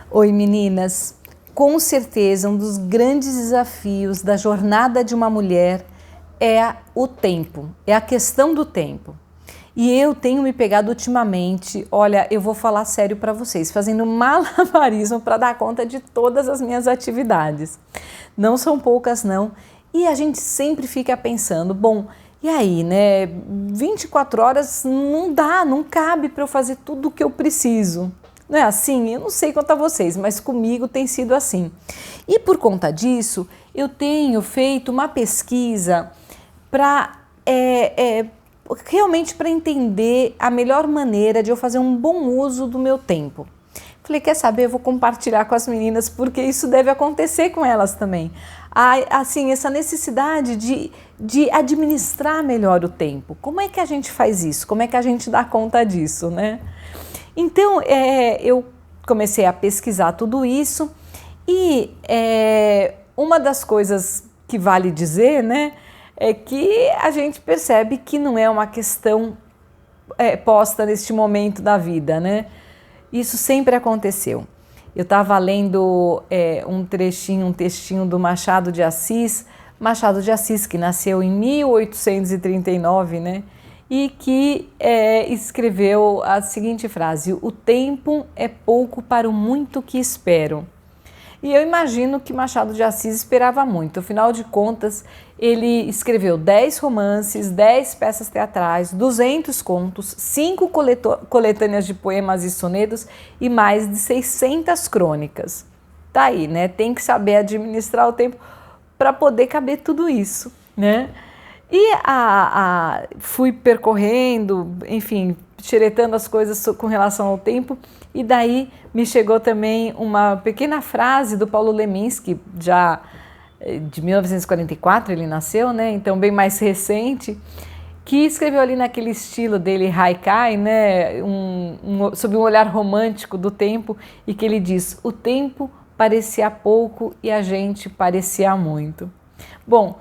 Oi meninas, com certeza um dos grandes desafios da jornada de uma mulher é o tempo, é a questão do tempo. E eu tenho me pegado ultimamente, olha, eu vou falar sério para vocês, fazendo malabarismo para dar conta de todas as minhas atividades. Não são poucas não, e a gente sempre fica pensando, bom, e aí, né, 24 horas não dá, não cabe para eu fazer tudo o que eu preciso. Não é assim? Eu não sei quanto a vocês, mas comigo tem sido assim. E por conta disso, eu tenho feito uma pesquisa para realmente para entender a melhor maneira de eu fazer um bom uso do meu tempo. Falei, quer saber? Eu vou compartilhar com as meninas porque isso deve acontecer com elas também. Assim, essa necessidade de administrar melhor o tempo. Como é que a gente faz isso? Como é que a gente dá conta disso, né? Então, eu comecei a pesquisar tudo isso e uma das coisas que vale dizer, né, é que a gente percebe que não é uma questão posta neste momento da vida, né? Isso sempre aconteceu. Eu estava lendo um textinho do Machado de Assis que nasceu em 1839, né? E que escreveu a seguinte frase: o tempo é pouco para o muito que espero. E eu imagino que Machado de Assis esperava muito, afinal de contas ele escreveu 10 romances, 10 peças teatrais, 200 contos, 5 coletâneas de poemas e sonetos e mais de 600 crônicas. Tá aí, né? Tem que saber administrar o tempo para poder caber tudo isso, né? E fui percorrendo, enfim, xeretando as coisas com relação ao tempo, e daí me chegou também uma pequena frase do Paulo Leminski, já de 1944 ele nasceu, né? Então bem mais recente, que escreveu ali naquele estilo dele, haikai, né? Sob um olhar romântico do tempo, e que ele diz: o tempo parecia pouco e a gente parecia muito. Bom,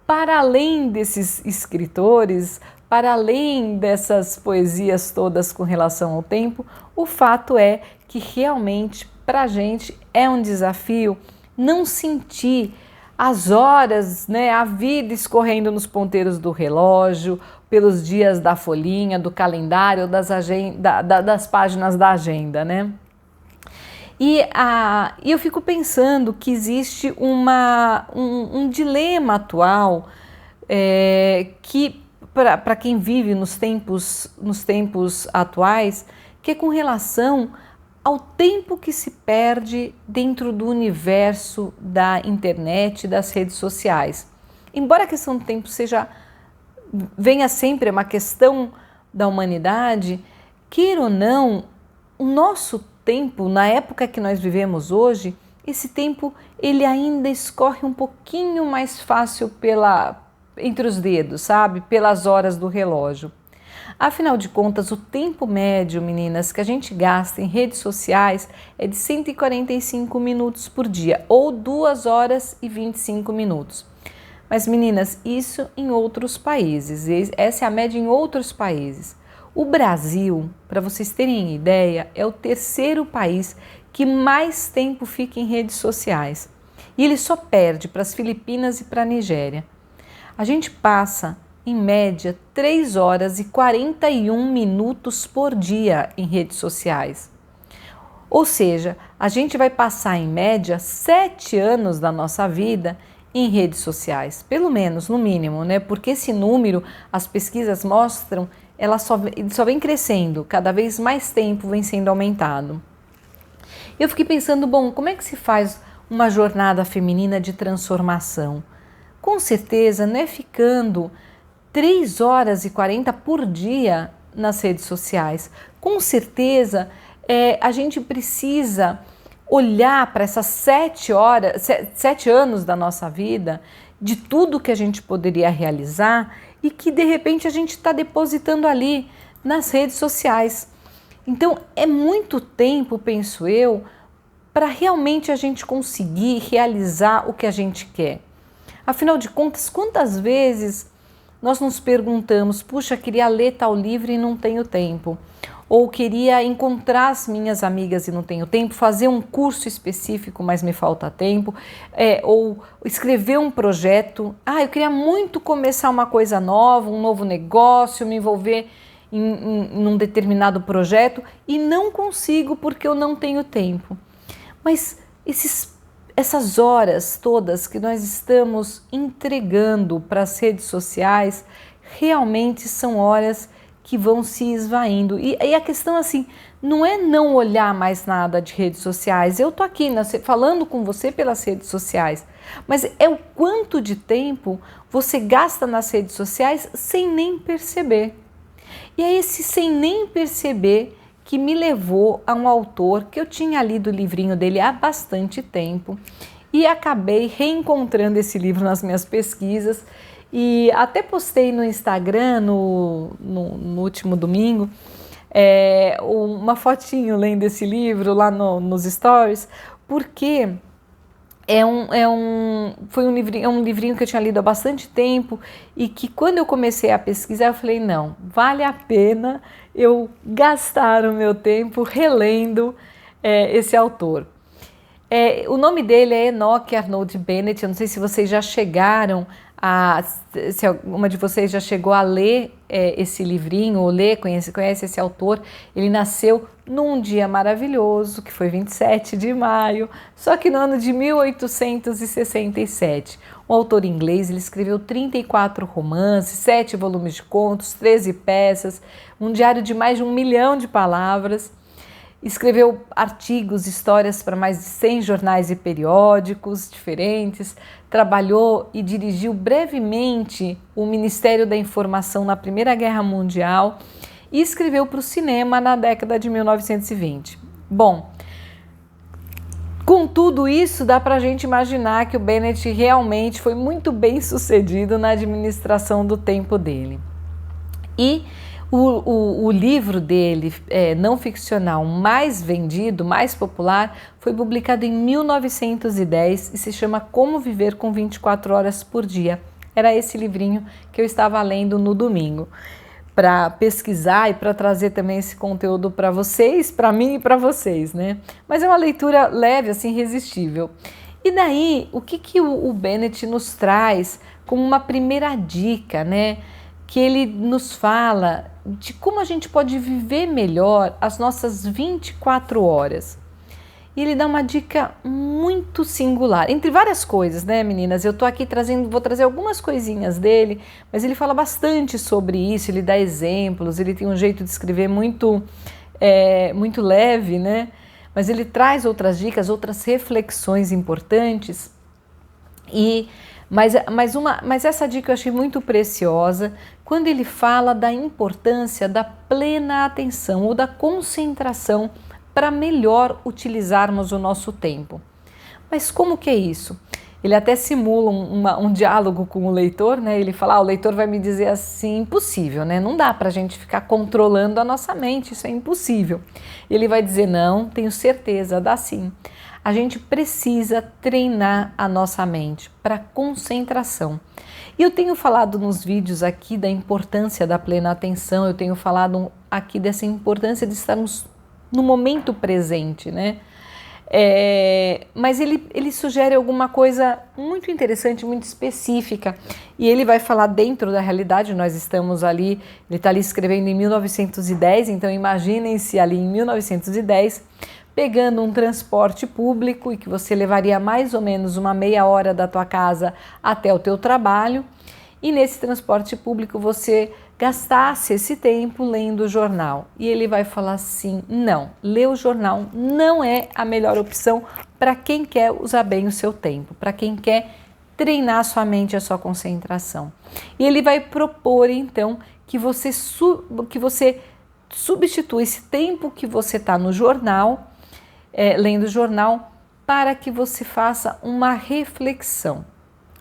para além desses escritores, para além dessas poesias todas com relação ao tempo, o fato é que realmente para a gente é um desafio não sentir as horas, né, a vida escorrendo nos ponteiros do relógio, pelos dias da folhinha, do calendário, das páginas da agenda, né? E eu fico pensando que existe um dilema atual que para quem vive nos tempos atuais, que é com relação ao tempo que se perde dentro do universo da internet, das redes sociais. Embora a questão do tempo venha sempre uma questão da humanidade, queira ou não, o nosso tempo, na época que nós vivemos hoje, esse tempo ele ainda escorre um pouquinho mais fácil entre os dedos, sabe? Pelas horas do relógio. Afinal de contas, o tempo médio, meninas, que a gente gasta em redes sociais é de 145 minutos por dia, ou 2 horas e 25 minutos. Mas, meninas, isso em outros países, essa é a média em outros países. O Brasil, para vocês terem ideia, é o terceiro país que mais tempo fica em redes sociais. E ele só perde para as Filipinas e para a Nigéria. A gente passa, em média, 3 horas e 41 minutos por dia em redes sociais. Ou seja, a gente vai passar, em média, 7 anos da nossa vida em redes sociais. Pelo menos, no mínimo, né? Porque esse número, as pesquisas mostram, ela só vem crescendo, cada vez mais tempo vem sendo aumentado. Eu fiquei pensando, bom, como é que se faz uma jornada feminina de transformação? Com certeza não é ficando 3 horas e 40 por dia nas redes sociais. Com certeza a gente precisa olhar para essas 7 anos da nossa vida, de tudo que a gente poderia realizar e que de repente a gente está depositando ali nas redes sociais. Então é muito tempo, penso eu, para realmente a gente conseguir realizar o que a gente quer. Afinal de contas, quantas vezes nós nos perguntamos, puxa, queria ler tal livro e não tenho tempo. ou queria encontrar as minhas amigas e não tenho tempo, fazer um curso específico, mas me falta tempo, ou escrever um projeto. Eu queria muito começar uma coisa nova, um novo negócio, me envolver em um determinado projeto e não consigo porque eu não tenho tempo. Mas essas horas todas que nós estamos entregando para as redes sociais realmente são horas que vão se esvaindo. E a questão assim, não é não olhar mais nada de redes sociais. Eu tô aqui falando com você pelas redes sociais, mas é o quanto de tempo você gasta nas redes sociais sem nem perceber. E é esse sem nem perceber que me levou a um autor que eu tinha lido o livrinho dele há bastante tempo e acabei reencontrando esse livro nas minhas pesquisas. E até postei no Instagram no último domingo uma fotinho lendo esse livro lá nos stories, porque foi um livrinho que eu tinha lido há bastante tempo e que quando eu comecei a pesquisar eu falei, não, vale a pena eu gastar o meu tempo relendo esse autor. O nome dele é Enoch Arnold Bennett. Eu não sei se vocês já chegaram se alguma de vocês já chegou a ler esse livrinho, ou conhece esse autor. Ele nasceu num dia maravilhoso, que foi 27 de maio, só que no ano de 1867. Um autor inglês, ele escreveu 34 romances, 7 volumes de contos, 13 peças, um diário de mais de 1 milhão de palavras. Escreveu artigos, histórias para mais de 100 jornais e periódicos diferentes, trabalhou e dirigiu brevemente o Ministério da Informação na Primeira Guerra Mundial e escreveu para o cinema na década de 1920. Bom, com tudo isso dá para a gente imaginar que o Bennett realmente foi muito bem sucedido na administração do tempo dele. E o livro dele, não ficcional, mais vendido, mais popular, foi publicado em 1910 e se chama Como Viver com 24 Horas por Dia. Era esse livrinho que eu estava lendo no domingo, para pesquisar e para trazer também esse conteúdo para vocês, para mim e para vocês, né? Mas é uma leitura leve, assim, irresistível. E daí, o que o Bennett nos traz como uma primeira dica, né? Que ele nos fala de como a gente pode viver melhor as nossas 24 horas. E ele dá uma dica muito singular, entre várias coisas, né, meninas? Eu tô aqui vou trazer algumas coisinhas dele, mas ele fala bastante sobre isso, ele dá exemplos, ele tem um jeito de escrever muito leve, né? Mas ele traz outras dicas, outras reflexões importantes. Mas essa dica eu achei muito preciosa quando ele fala da importância da plena atenção ou da concentração para melhor utilizarmos o nosso tempo. Mas como que é isso? Ele até simula um diálogo com o leitor, né? Ele fala, o leitor vai me dizer assim, impossível, né? Não dá para a gente ficar controlando a nossa mente, isso é impossível. Ele vai dizer, não, tenho certeza, dá sim. A gente precisa treinar a nossa mente para concentração. E eu tenho falado nos vídeos aqui da importância da plena atenção, eu tenho falado aqui dessa importância de estarmos no momento presente, né? Mas ele sugere alguma coisa muito interessante, muito específica, e ele vai falar dentro da realidade. Nós estamos ali, ele está ali escrevendo em 1910, então imaginem-se ali em 1910, pegando um transporte público e que você levaria mais ou menos uma meia hora da tua casa até o teu trabalho, e nesse transporte público você gastasse esse tempo lendo o jornal. E ele vai falar assim, não, ler o jornal não é a melhor opção para quem quer usar bem o seu tempo, para quem quer treinar a sua mente e a sua concentração. E ele vai propor então que você substitua esse tempo que você está no jornal, lendo o jornal, para que você faça uma reflexão.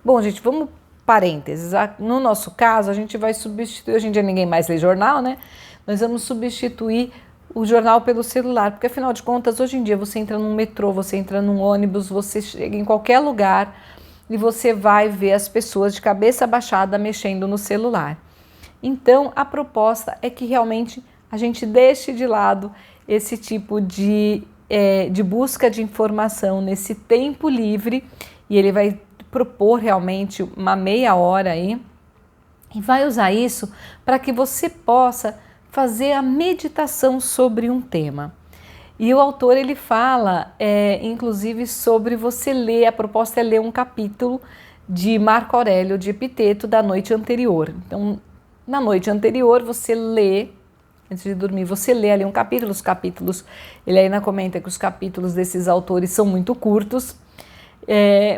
Bom, gente, vamos parênteses. No nosso caso, a gente vai substituir, hoje em dia ninguém mais lê jornal, né? Nós vamos substituir o jornal pelo celular, porque afinal de contas, hoje em dia você entra num metrô, você entra num ônibus, você chega em qualquer lugar e você vai ver as pessoas de cabeça baixada mexendo no celular. Então, a proposta é que realmente a gente deixe de lado esse tipo de busca de informação nesse tempo livre, e ele vai propor realmente uma meia hora aí, e vai usar isso para que você possa fazer a meditação sobre um tema. E o autor ele fala, inclusive, sobre você ler, a proposta é ler um capítulo de Marco Aurélio de Epiteto da noite anterior. Então, na noite anterior você lê, antes de dormir, você lê ali um capítulo, os capítulos, ele ainda comenta que os capítulos desses autores são muito curtos,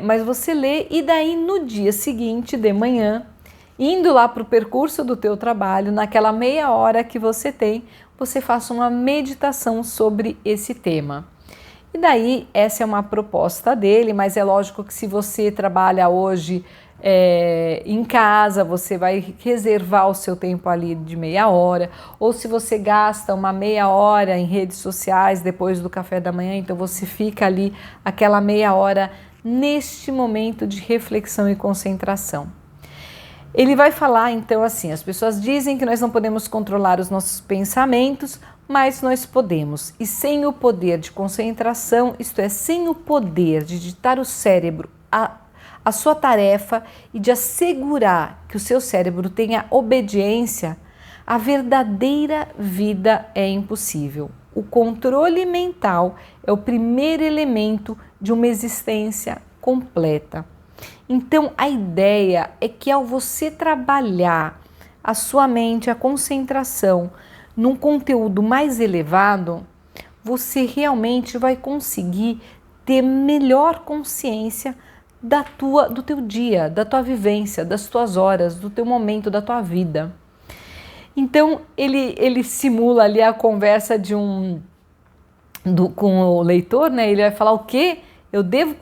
mas você lê e daí no dia seguinte, de manhã, indo lá para o percurso do teu trabalho, naquela meia hora que você tem, você faça uma meditação sobre esse tema. E daí, essa é uma proposta dele, mas é lógico que se você trabalha hoje em casa, você vai reservar o seu tempo ali de meia hora, ou se você gasta uma meia hora em redes sociais depois do café da manhã, então você fica ali aquela meia hora neste momento de reflexão e concentração. Ele vai falar então assim, as pessoas dizem que nós não podemos controlar os nossos pensamentos, mas nós podemos. E sem o poder de concentração, isto é, sem o poder de ditar o cérebro a sua tarefa e de assegurar que o seu cérebro tenha obediência, a verdadeira vida é impossível. O controle mental é o primeiro elemento de uma existência completa. Então, a ideia é que ao você trabalhar a sua mente, a concentração num conteúdo mais elevado, você realmente vai conseguir ter melhor consciência do teu dia, da tua vivência, das tuas horas, do teu momento, da tua vida. Então, ele simula ali a conversa com o leitor, né? Ele vai falar o quê? Eu devo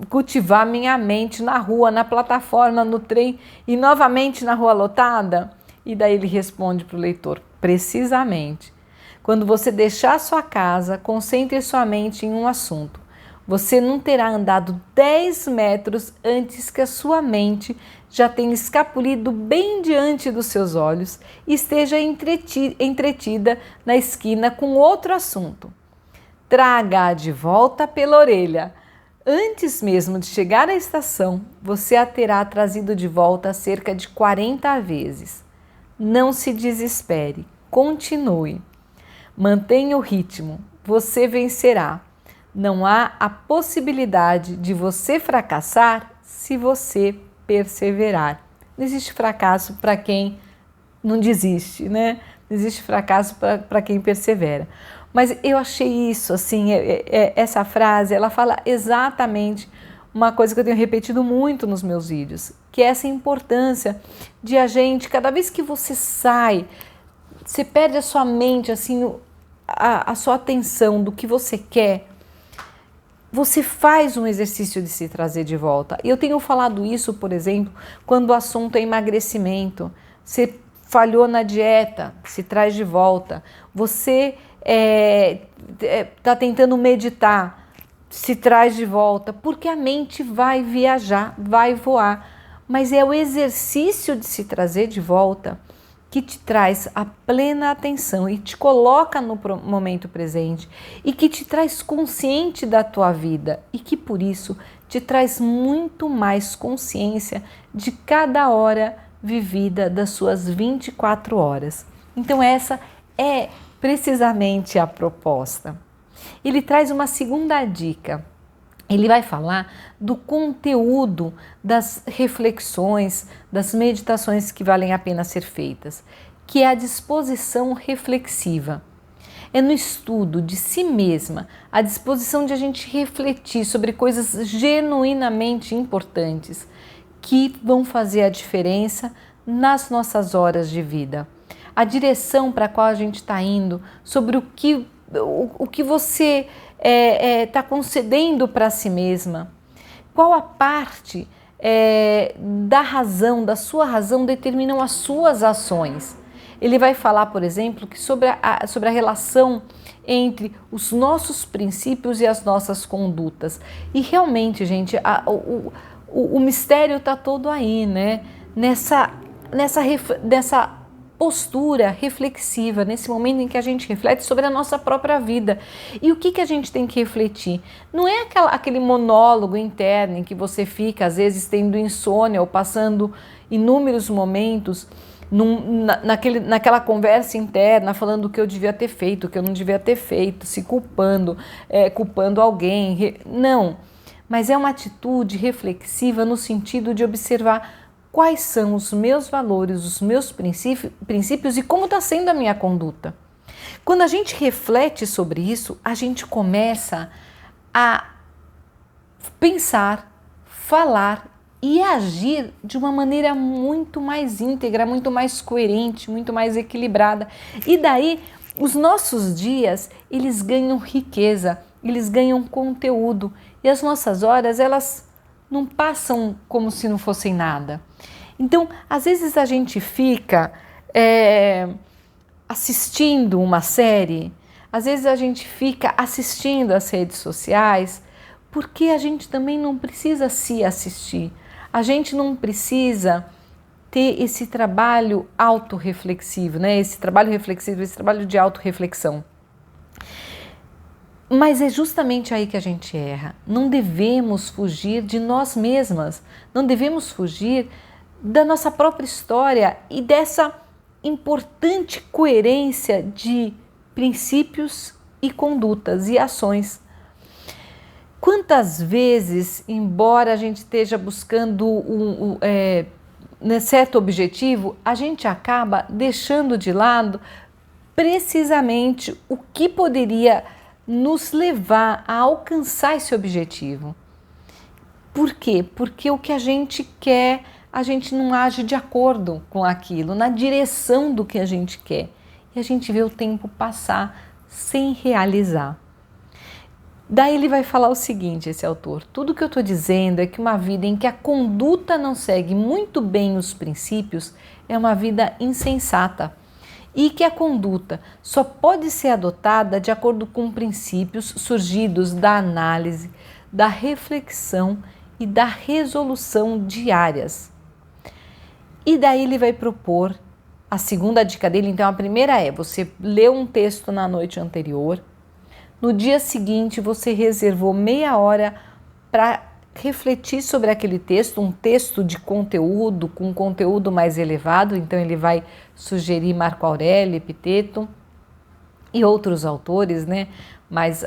cultivar minha mente na rua, na plataforma, no trem e novamente na rua lotada? E daí ele responde para o leitor, precisamente. Quando você deixar sua casa, concentre sua mente em um assunto. Você não terá andado 10 metros antes que a sua mente já tenha escapulido bem diante dos seus olhos e esteja entretida na esquina com outro assunto. Traga-a de volta pela orelha. Antes mesmo de chegar à estação, você a terá trazido de volta cerca de 40 vezes. Não se desespere, continue. Mantenha o ritmo, você vencerá. Não há a possibilidade de você fracassar se você perseverar. Não existe fracasso para quem não desiste, né? Não existe fracasso para quem persevera. Mas eu achei isso, assim, essa frase, ela fala exatamente uma coisa que eu tenho repetido muito nos meus vídeos, que é essa importância de a gente, cada vez que você sai, você perde a sua mente, assim, a sua atenção do que você quer, você faz um exercício de se trazer de volta. E eu tenho falado isso, por exemplo, quando o assunto é emagrecimento. Você falhou na dieta, se traz de volta. Você está tentando meditar, se traz de volta, porque a mente vai viajar, vai voar, mas é o exercício de se trazer de volta que te traz a plena atenção e te coloca no momento presente e que te traz consciente da tua vida e que por isso te traz muito mais consciência de cada hora vivida das suas 24 horas. Então essa é precisamente a proposta. Ele traz uma segunda dica. Ele vai falar do conteúdo das reflexões, das meditações que valem a pena ser feitas, que é a disposição reflexiva. É no estudo de si mesma, a disposição de a gente refletir sobre coisas genuinamente importantes que vão fazer a diferença nas nossas horas de vida. A direção para a qual a gente está indo, sobre o que você está concedendo para si mesma, qual a parte da razão, da sua razão, determinam as suas ações. Ele vai falar, por exemplo, que sobre a relação entre os nossos princípios e as nossas condutas. E realmente, gente, o mistério está todo aí, né? Nessa postura reflexiva, nesse momento em que a gente reflete sobre a nossa própria vida. E o que a gente tem que refletir? Não é aquele monólogo interno em que você fica, às vezes, tendo insônia ou passando inúmeros momentos naquela conversa interna, falando o que eu devia ter feito, o que eu não devia ter feito, se culpando, culpando alguém. Não, mas é uma atitude reflexiva no sentido de observar quais são os meus valores, os meus princípios e como está sendo a minha conduta. Quando a gente reflete sobre isso, a gente começa a pensar, falar e agir de uma maneira muito mais íntegra, muito mais coerente, muito mais equilibrada. E daí, os nossos dias, eles ganham riqueza, eles ganham conteúdo e as nossas horas, elas não passam como se não fossem nada. Então, às vezes a gente fica assistindo uma série, às vezes a gente fica assistindo as redes sociais, porque a gente também não precisa se assistir. A gente não precisa ter esse trabalho autorreflexivo, né? Esse trabalho reflexivo, esse trabalho de autorreflexão. Mas é justamente aí que a gente erra. Não devemos fugir de nós mesmas, não devemos fugir da nossa própria história e dessa importante coerência de princípios e condutas e ações. Quantas vezes, embora a gente esteja buscando um certo objetivo, a gente acaba deixando de lado precisamente o que poderia nos levar a alcançar esse objetivo. Por quê? Porque o que a gente quer, a gente não age de acordo com aquilo, na direção do que a gente quer. E a gente vê o tempo passar sem realizar. Daí ele vai falar o seguinte, esse autor: tudo que eu estou dizendo é que uma vida em que a conduta não segue muito bem os princípios é uma vida insensata e que a conduta só pode ser adotada de acordo com princípios surgidos da análise, da reflexão e da resolução diárias. E daí ele vai propor a segunda dica dele. Então a primeira é: você leu um texto na noite anterior, no dia seguinte você reservou meia hora para refletir sobre aquele texto, um texto de conteúdo, com conteúdo mais elevado. Então ele vai sugerir Marco Aurélio, Epiteto e outros autores, né? Mas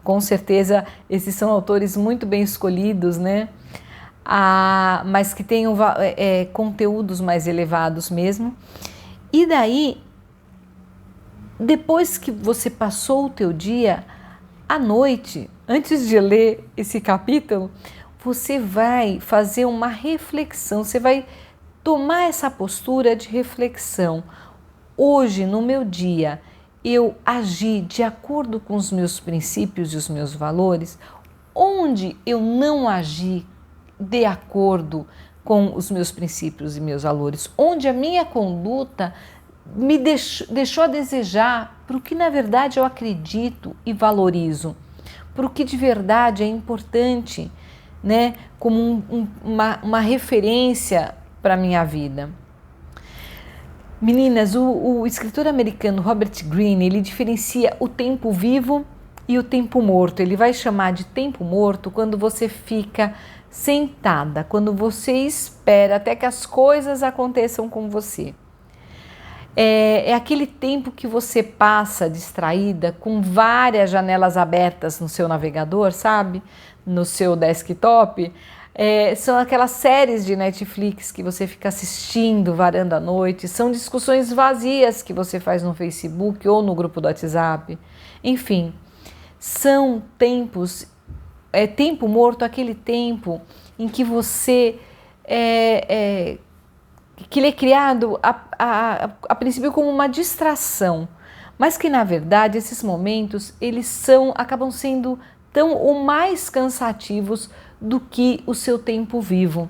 com certeza esses são autores muito bem escolhidos, né? Mas que tenham conteúdos mais elevados mesmo. E daí, depois que você passou o teu dia, à noite, antes de ler esse capítulo, você vai fazer uma reflexão, você vai tomar essa postura de reflexão. Hoje, no meu dia, eu agi de acordo com os meus princípios e os meus valores? Onde eu não agi de acordo com os meus princípios e meus valores? Onde a minha conduta me deixou a desejar para o que na verdade eu acredito e valorizo, para o que de verdade é importante, né, como uma referência para a minha vida. Meninas, o escritor americano Robert Greene, ele diferencia o tempo vivo e o tempo morto. Ele vai chamar de tempo morto quando você fica sentada, quando você espera até que as coisas aconteçam com você. É aquele tempo que você passa distraída, com várias janelas abertas no seu navegador, sabe? No seu desktop. São aquelas séries de Netflix que você fica assistindo, varando à noite. São discussões vazias que você faz no Facebook ou no grupo do WhatsApp. Enfim, são tempos, tempo morto, aquele tempo em que você que ele é criado a princípio como uma distração, mas que na verdade esses momentos eles acabam sendo tão ou mais cansativos do que o seu tempo vivo.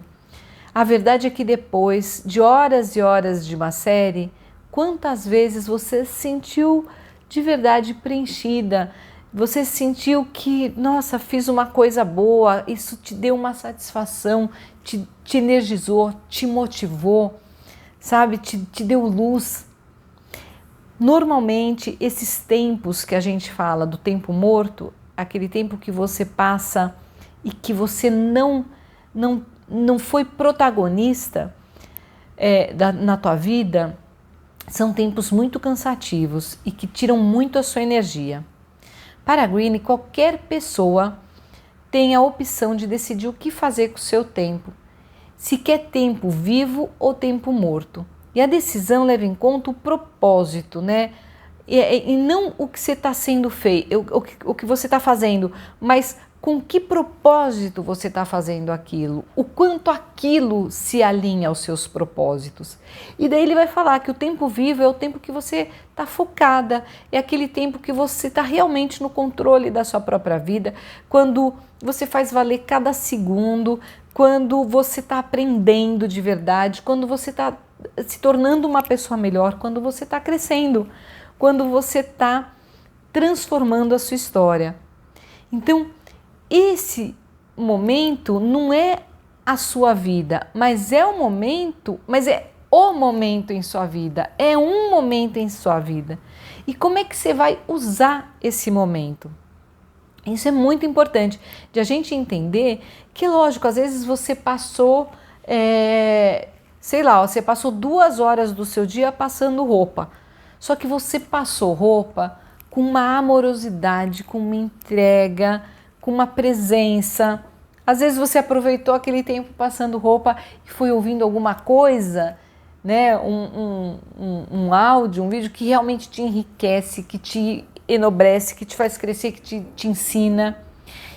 A verdade é que depois de horas e horas de uma série, quantas vezes você se sentiu de verdade preenchida? Você sentiu que, nossa, fiz uma coisa boa, isso te deu uma satisfação, te energizou, te motivou, sabe? Te deu luz. Normalmente, esses tempos que a gente fala do tempo morto, aquele tempo que você passa e que você não foi protagonista na tua vida, são tempos muito cansativos e que tiram muito a sua energia. Para a Greene, qualquer pessoa tem a opção de decidir o que fazer com o seu tempo, se quer tempo vivo ou tempo morto. E a decisão leva em conta o propósito, né? E não o que você está sendo feito, o que você está fazendo, mas com que propósito você está fazendo aquilo, o quanto aquilo se alinha aos seus propósitos. E daí ele vai falar que o tempo vivo é o tempo que você está focada, é aquele tempo que você está realmente no controle da sua própria vida, quando você faz valer cada segundo, quando você está aprendendo de verdade, quando você está se tornando uma pessoa melhor, quando você está crescendo, quando você está transformando a sua história. Então, esse momento não é a sua vida, mas é o momento em sua vida, é um momento em sua vida. E como é que você vai usar esse momento? Isso é muito importante de a gente entender que, lógico, às vezes você passou, você passou 2 horas do seu dia passando roupa, só que você passou roupa com uma amorosidade, com uma entrega, com uma presença. Às vezes você aproveitou aquele tempo passando roupa e foi ouvindo alguma coisa, né? Um áudio, um vídeo que realmente te enriquece, que te enobrece, que te faz crescer, que te ensina.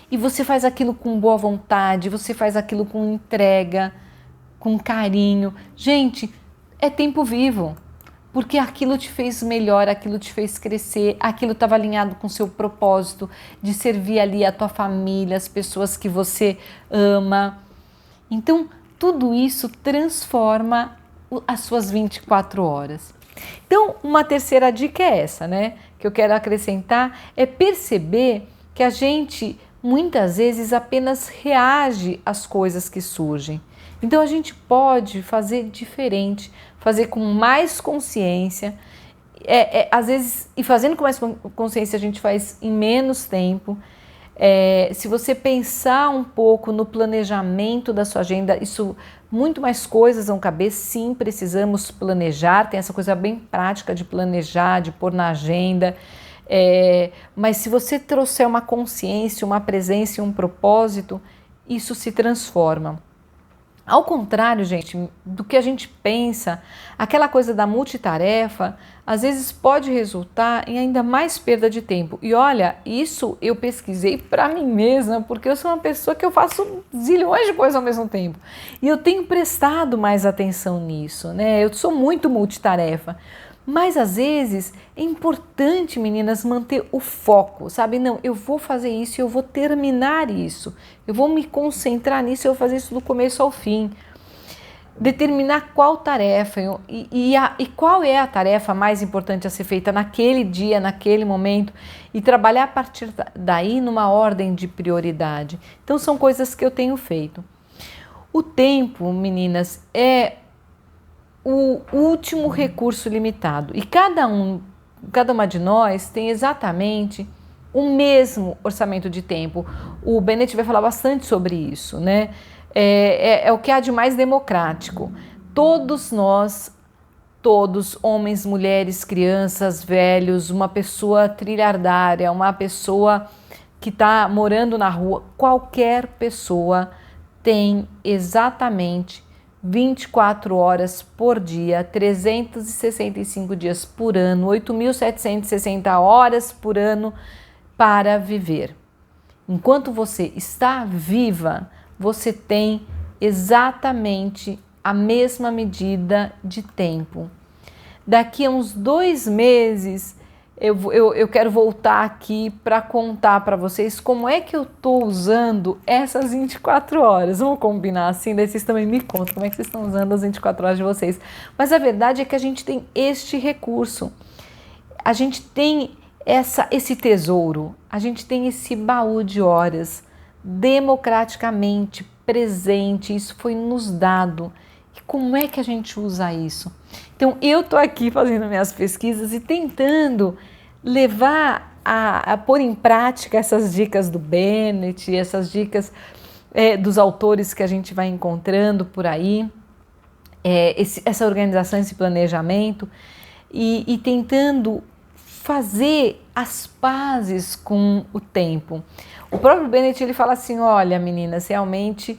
E você faz aquilo com boa vontade, você faz aquilo com entrega, com carinho. Gente, é tempo vivo. Porque aquilo te fez melhor, aquilo te fez crescer, aquilo estava alinhado com o seu propósito de servir ali a tua família, as pessoas que você ama. Então, tudo isso transforma as suas 24 horas. Então, uma terceira dica é essa, né? Que eu quero acrescentar, é perceber que a gente muitas vezes apenas reage às coisas que surgem. Então a gente pode fazer diferente, fazer com mais consciência, às vezes, e fazendo com mais consciência a gente faz em menos tempo. Se você pensar um pouco no planejamento da sua agenda, muito mais coisas vão caber. Sim, precisamos planejar, tem essa coisa bem prática de planejar, de pôr na agenda, mas se você trouxer uma consciência, uma presença e um propósito, isso se transforma. Ao contrário, gente, do que a gente pensa, aquela coisa da multitarefa, às vezes pode resultar em ainda mais perda de tempo. E olha, isso eu pesquisei para mim mesma, porque eu sou uma pessoa que eu faço zilhões de coisas ao mesmo tempo. E eu tenho prestado mais atenção nisso, né? Eu sou muito multitarefa. Mas às vezes é importante, meninas, manter o foco, sabe? Não, eu vou fazer isso, eu vou terminar isso, eu vou me concentrar nisso, eu vou fazer isso do começo ao fim. Determinar qual tarefa e qual é a tarefa mais importante a ser feita naquele dia, naquele momento, e trabalhar a partir daí numa ordem de prioridade. Então são coisas que eu tenho feito. O tempo, meninas, é o último recurso limitado, e cada uma de nós tem exatamente o mesmo orçamento de tempo. O Bennett vai falar bastante sobre isso, né? É o que há de mais democrático. Todos nós, homens, mulheres, crianças, velhos, uma pessoa trilhardária, uma pessoa que está morando na rua, qualquer pessoa tem exatamente 24 horas por dia, 365 dias por ano, 8.760 horas por ano para viver. Enquanto você está viva, você tem exatamente a mesma medida de tempo. Daqui a uns 2 meses, eu quero voltar aqui para contar para vocês como é que eu estou usando essas 24 horas. Vamos combinar assim, daí vocês também me contam como é que vocês estão usando as 24 horas de vocês. Mas a verdade é que a gente tem este recurso, a gente tem esse tesouro, a gente tem esse baú de horas democraticamente presente, isso foi nos dado. E como é que a gente usa isso? Então, eu estou aqui fazendo minhas pesquisas e tentando levar a pôr em prática essas dicas do Bennett, essas dicas dos autores que a gente vai encontrando por aí, essa organização, esse planejamento, e tentando fazer as pazes com o tempo. O próprio Bennett ele fala assim, olha meninas, realmente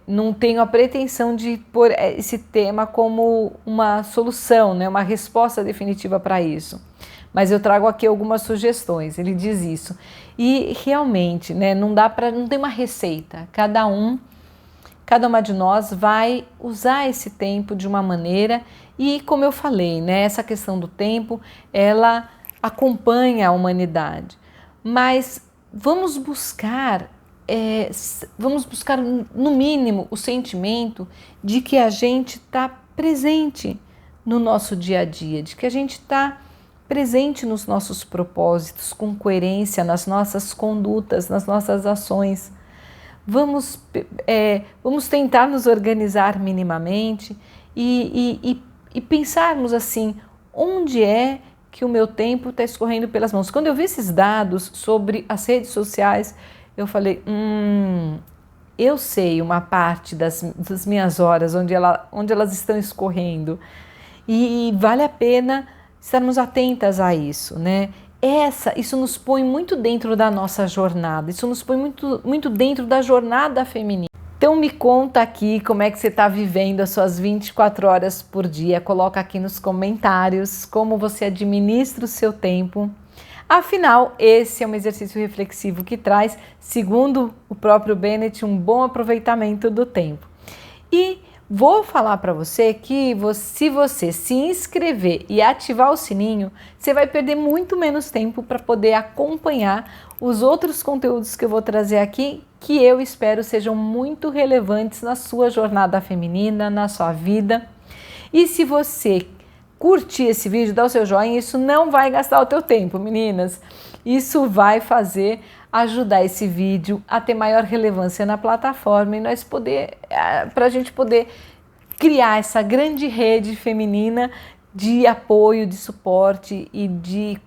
não tenho a pretensão de pôr esse tema como uma solução, né, uma resposta definitiva para isso. Mas eu trago aqui algumas sugestões, ele diz isso. E realmente, né, não tem uma receita, cada uma de nós vai usar esse tempo de uma maneira e, como eu falei, né, essa questão do tempo, ela acompanha a humanidade. Mas vamos buscar no mínimo o sentimento de que a gente está presente no nosso dia a dia, de que a gente está presente nos nossos propósitos, com coerência nas nossas condutas, nas nossas ações. Vamos tentar nos organizar minimamente e pensarmos assim, onde é que o meu tempo está escorrendo pelas mãos? Quando eu vi esses dados sobre as redes sociais, eu falei, eu sei uma parte das minhas horas, onde elas estão escorrendo. E vale a pena estarmos atentas a isso, né? Isso nos põe muito dentro da nossa jornada, isso nos põe muito dentro da jornada feminina. Então me conta aqui como é que você está vivendo as suas 24 horas por dia, coloca aqui nos comentários como você administra o seu tempo. Afinal, esse é um exercício reflexivo que traz, segundo o próprio Bennett, um bom aproveitamento do tempo. E vou falar para você que se você se inscrever e ativar o sininho, você vai perder muito menos tempo para poder acompanhar os outros conteúdos que eu vou trazer aqui, que eu espero sejam muito relevantes na sua jornada feminina, na sua vida. E se você curtir esse vídeo, dar o seu joinha, isso não vai gastar o teu tempo, meninas. Isso vai ajudar esse vídeo a ter maior relevância na plataforma e para a gente poder criar essa grande rede feminina de apoio, de suporte e de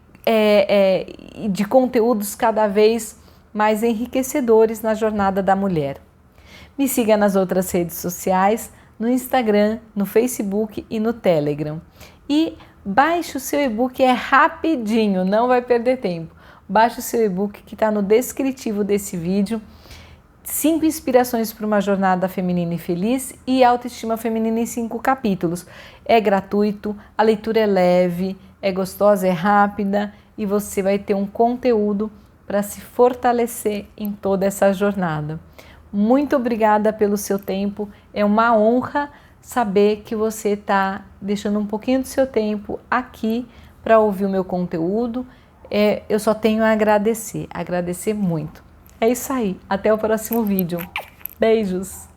conteúdos cada vez mais enriquecedores na jornada da mulher. Me siga nas outras redes sociais, no Instagram, no Facebook e no Telegram. E baixe o seu e-book, é rapidinho, não vai perder tempo. Baixe o seu e-book que está no descritivo desse vídeo. 5 inspirações para uma jornada feminina e feliz e autoestima feminina em 5 capítulos. É gratuito, a leitura é leve, é gostosa, é rápida e você vai ter um conteúdo para se fortalecer em toda essa jornada. Muito obrigada pelo seu tempo, é uma honra saber que você está deixando um pouquinho do seu tempo aqui para ouvir o meu conteúdo. Eu só tenho a agradecer muito. É isso aí, até o próximo vídeo. Beijos!